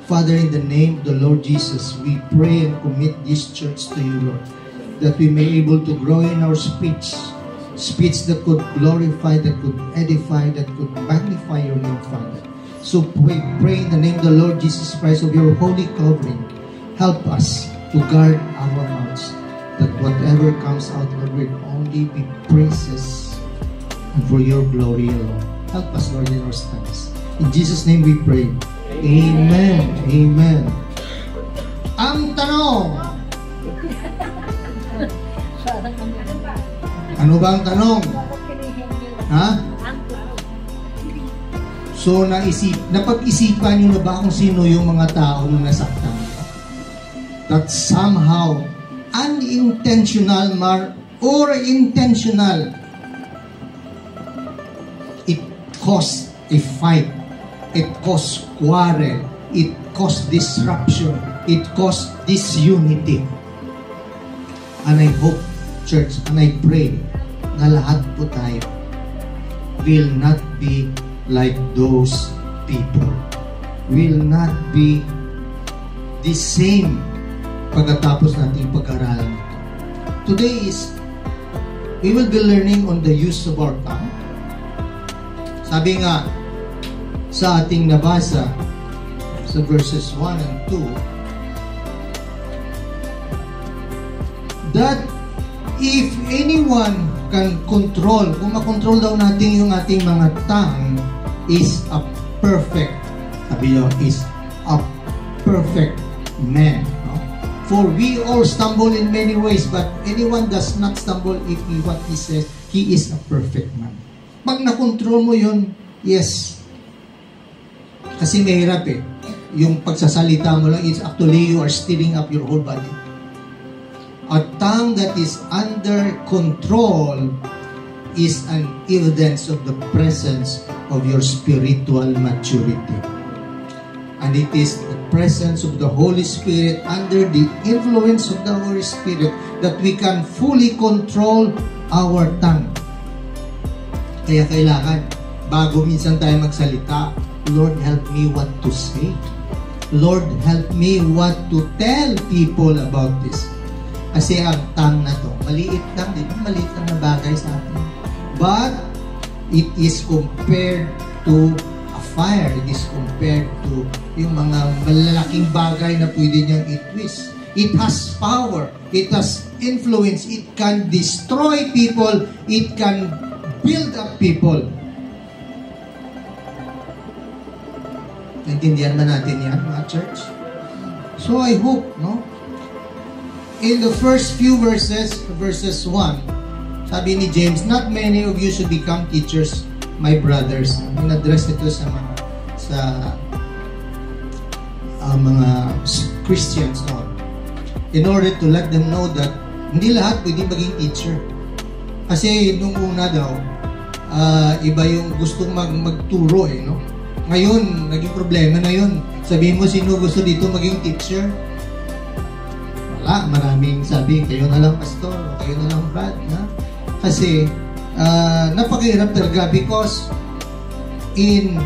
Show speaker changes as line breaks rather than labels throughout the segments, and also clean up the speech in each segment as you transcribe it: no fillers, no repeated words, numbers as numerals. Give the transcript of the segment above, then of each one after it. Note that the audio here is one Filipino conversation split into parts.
Father, in the name of the Lord Jesus, we pray and commit this church to you, Lord, that we may able to grow in our speech that could glorify, that could edify, that could magnify your name, Father. So we pray in the name of the Lord Jesus Christ of your holy covering. Help us to guard our mouths, that whatever comes out, Lord, will only be praises and for your glory alone. Help us, Lord, in our studies. In Jesus' name we pray. Amen. Amen. Ang tanong. Ano ba ang tanong? Ha? So, napag-isipan nyo na ba kung sino yung mga tao na nasaktan? That somehow, unintentional or intentional, it caused a fight. It caused quarrel. It caused disruption. It caused disunity. And I hope, church, and I pray na lahat po tayo will not be like those people. Will not be the same pagkatapos nating pag-aralan ito. Today is, we will be learning on the use of our tongue. Sabi nga, sa ating nabasa sa verses 1 and 2, that if anyone can control, kung makontrol daw natin yung ating mga tongue, is a perfect, sabi nyo, is a perfect man. No? For we all stumble in many ways, but anyone does not stumble if what he says, he is a perfect man. Pag nakontrol mo yun, yes. Kasi mahirap eh. Yung pagsasalita mo lang, it's actually you are stirring up your whole body. A tongue that is under control is an evidence of the presence of your spiritual maturity. And it is the presence of the Holy Spirit, under the influence of the Holy Spirit, that we can fully control our tongue. Kaya kailangan, bago minsan tayo magsalita, Lord, help me what to say. Lord, help me what to tell people about this. Kasi ang tongue na to, maliit lang, di ba? Maliit lang na bagay sa atin. But, it is compared to a fire. It is compared to yung mga malalaking bagay na pwede niyang i-twist. It has power. It has influence. It can destroy people. It can build up people. Naintindihan ba natin yan, mga church? So I hope, no? In the first few verses 1, sabi ni James, not many of you should become teachers, my brothers. In-address ito sa mga Christians, no? In order to let them know that hindi lahat pwede maging teacher. Kasi nung una daw, iba yung gustong magturo eh, no? Ngayon, naging problema na yun. Sabihin mo, sino gusto dito maging teacher? Wala, maraming sabi, kayo na lang pastor, o kayo na lang bad. Na? Kasi, napakahirap talaga because in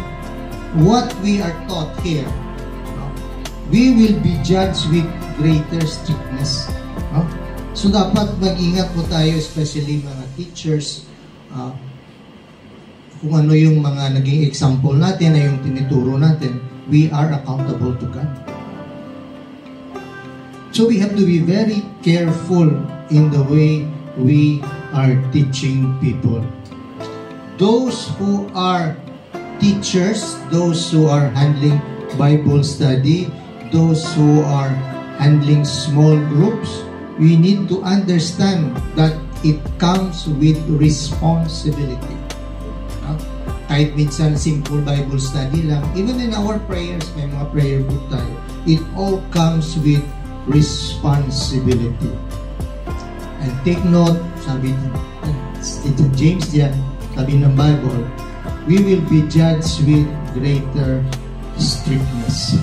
what we are taught here, no, we will be judged with greater strictness. No? So, dapat mag-ingat po tayo, especially mga teachers, kung ano yung mga naging example natin na yung tinituro natin, we are accountable to God. So we have to be very careful in the way we are teaching people. Those who are teachers, those who are handling Bible study, those who are handling small groups, we need to understand that it comes with responsibility. Kahit minsan simple Bible study lang, even in our prayers, may mga prayer book tayo, it all comes with responsibility. And take note, sabi ni James diyan, sabi ng Bible, we will be judged with greater strictness.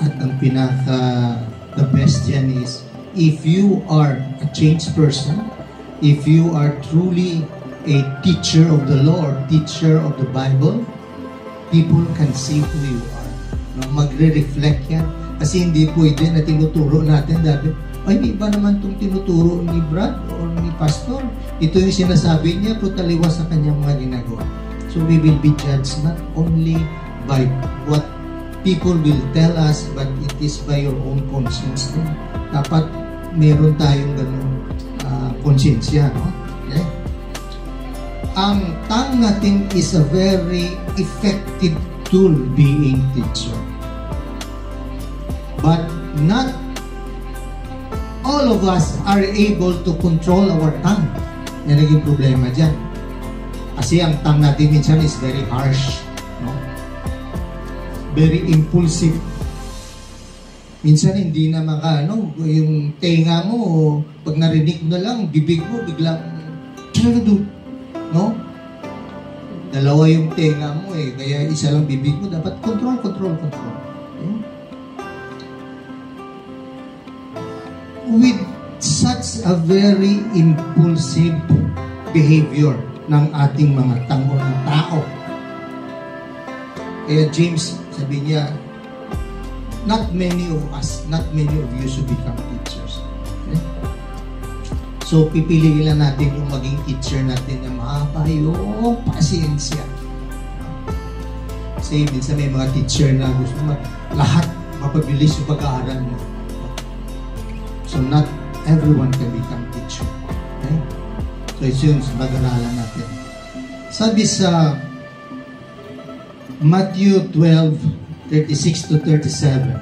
At ang the best diyan is, if you are a changed person, if you are truly a teacher of the Lord, teacher of the Bible, people can see who you are. No, magre-reflect yan. Kasi hindi pwede na tinuturo natin dati, ay, iba naman itong tinuturo ni Brad o ni Pastor. Ito yung sinasabi niya, pero taliwas sa kanyang mga ginagawa. So we will be judged not only by what people will tell us, but it is by your own conscience. Dapat meron tayong ganun konsensya, no? Okay? Ang tongue natin is a very effective tool being teacher. But not all of us are able to control our tongue. Yan naging problema dyan. Kasi ang tongue natin minsan is very harsh, no? Very impulsive. Minsan hindi na yung tenga mo, pag narinig na lang, bibig mo, biglang, no? Dalawa yung tenga mo kaya isa lang bibig mo, dapat control. With such a very impulsive behavior ng ating mga tango ng tao. Kaya James, sabi niya, not many of you should become teachers. Okay? So, pipiliin lang natin yung maging teacher natin na mahaba yung pasensya. Kasi minsan may mga teacher na gusto lahat mapabilis yung pag-aaral mo. So, not everyone can become teacher. Okay? So, ito yun sa pag-aralan natin. Sabi sa Matthew 12:36 to 37.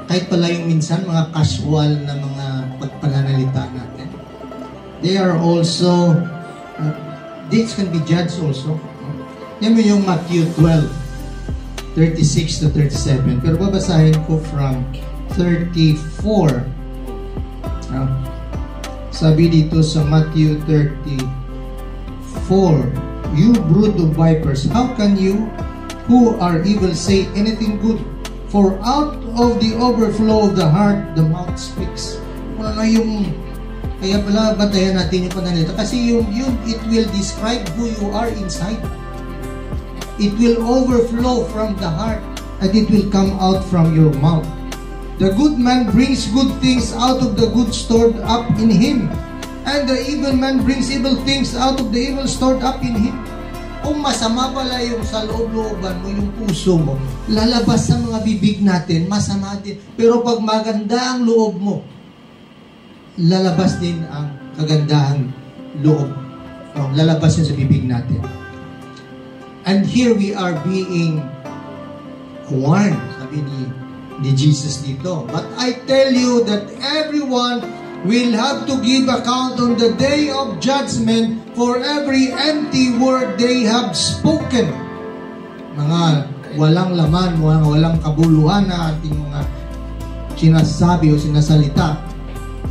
Kahit pala yung minsan mga casual na mga pagpananalita natin, they are also, this can be judged also. Yan mo yung Matthew 12:36 to 37. Pero babasahin ko from 34. Sabi dito sa Matthew 34, "You brood of vipers, how can you who are evil say anything good? For out of the overflow of the heart, the mouth speaks." Kaya pala batayan natin yung pananalita. Kasi it will describe who you are inside. It will overflow from the heart and it will come out from your mouth. The good man brings good things out of the good stored up in him, and the evil man brings evil things out of the evil stored up in him. Kung masama pala yung sa loob-looban mo, yung puso mo, lalabas sa mga bibig natin, masama din. Pero pag maganda ang loob mo, lalabas din ang kagandahang loob. Lalabas yun sa bibig natin. And here we are being warned, sabi ni Jesus dito. "But I tell you that everyone will have to give account on the day of judgment for every empty word they have spoken." Mga walang laman, mga walang kabuluhan na ating mga sinasabi o sinasalita,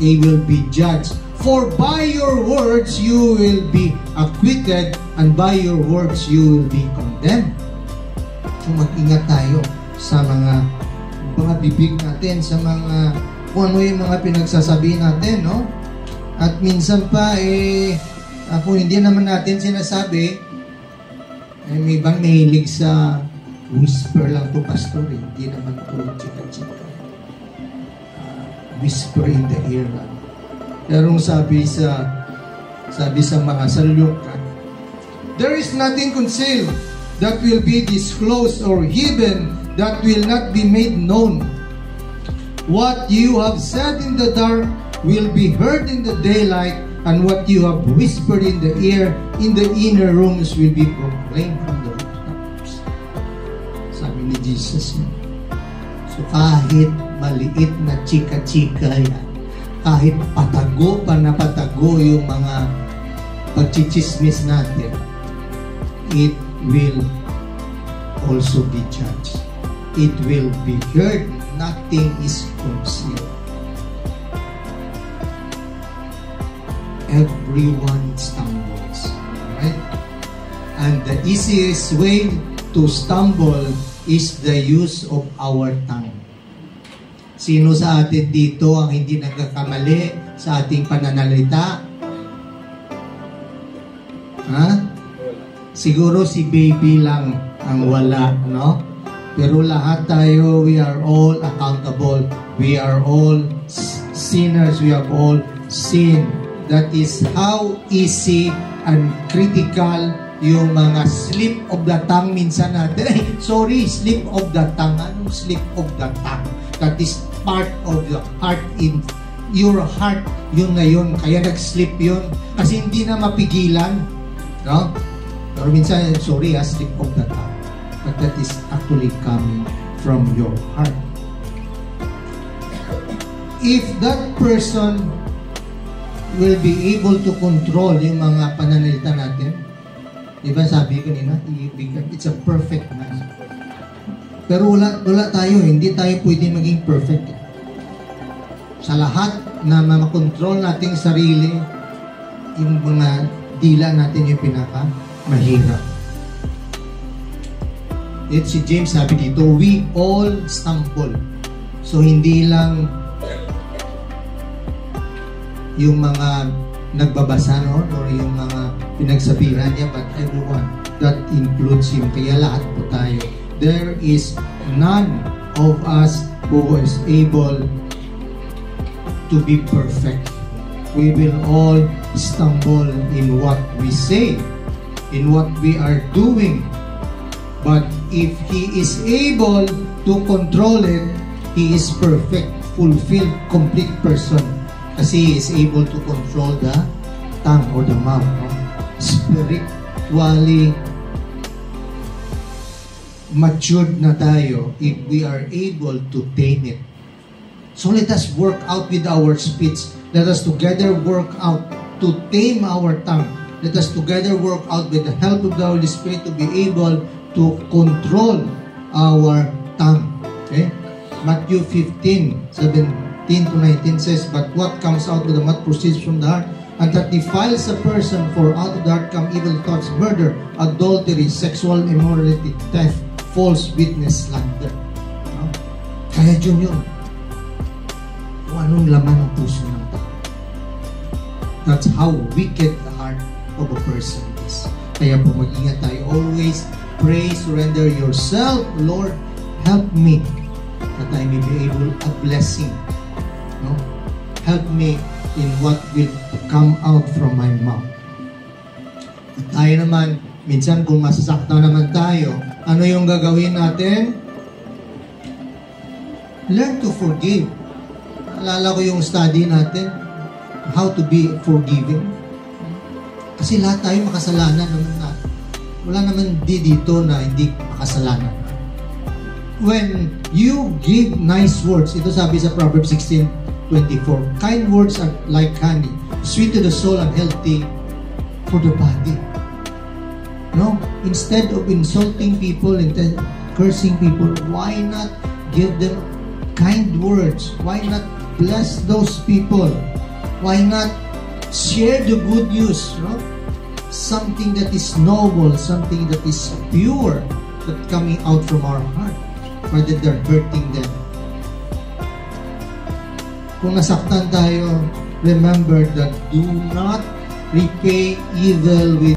they will be judged. "For by your words you will be acquitted, and by your words you will be condemned." So mag-ingat tayo sa mga bibig natin, sa mga kung ano yung mga pinagsasabi natin, no? At minsan pa, kung hindi naman natin sinasabi, may ibang mahilig sa whisper lang to, pastor, hindi naman to chika-chika. Whisper in the ear lang. Pero sabi sa mga salulukan, "There is nothing concealed that will be disclosed or hidden that will not be made known. What you have said in the dark will be heard in the daylight, and what you have whispered in the ear in the inner rooms will be proclaimed from the rooftops." Sabi ni Jesus. So kahit maliit na chika-chika yan, kahit patago yung mga pagchichismis natin, it will also be judged. It will be heard. Nothing is concealed. Everyone stumbles, right? And the easiest way to stumble is the use of our tongue. Sino sa atin dito ang hindi nagkakamali sa ating pananalita? Ha? Siguro si baby lang ang wala, no? Pero lahat tayo, we are all accountable. We are all sinners. We have all sinned. That is how easy and critical yung mga slip of the tongue minsan natin. Ay, sorry, slip of the tongue. Anong slip of the tongue? That is part of the heart. In your heart, yun na yun. Kaya nag-slip yun. Kasi hindi na mapigilan. No? Pero minsan, sorry, slip of the tongue. But that is actually coming from your heart. If that person will be able to control yung mga pananalita natin, di ba sabi ko nila, it's a perfect man. Pero wala tayo, hindi tayo pwede maging perfect. Sa lahat na makontrol nating sarili, yung mga dila natin yung mahirap. At si James sabi dito, we all stumble. So hindi lang yung mga nagbabasa no, or yung mga pinagsabihan niya, but everyone. That includes him. Kaya lahat po tayo. There is none of us who is able to be perfect. We will all stumble in what we say, in what we are doing. But if He is able to control it, He is perfect, fulfilled, complete person. Kasi He is able to control the tongue or the mouth. No? Spiritually matured na tayo if we are able to tame it. So let us work out with our speech. Let us together work out to tame our tongue. Let us together work out with the help of the Holy Spirit to be able to control our tongue. Okay? Matthew 15:17 to 19 says, but what comes out of the mouth proceeds from the heart, and that defiles a person, for out of the heart come evil thoughts, murder, adultery, sexual immorality, theft, false witness, slander. No? Kaya yun. Kung anong laman ng puso ng tao. That's how wicked the heart of a person is. Kaya po mag-ingat tayo. Always pray, surrender yourself. Lord, help me that I may be able a blessing. No? Help me in what will come out from my mouth. At tayo naman, minsan kung masasaktan naman tayo, ano yung gagawin natin? Learn to forgive. Naalala ko yung study natin, how to be forgiving. Kasi lahat tayo makasalanan naman na. Wala naman dito na hindi makasalanan. When you give nice words, ito sabi sa Proverbs 16:24, kind words are like honey, sweet to the soul and healthy for the body. No? Instead of insulting people and cursing people, why not give them kind words? Why not bless those people? Why not share the good news? No? Something that is noble, something that is pure, that coming out from our heart, rather than hurting them. Kung nasaktan tayo, remember that do not repay evil with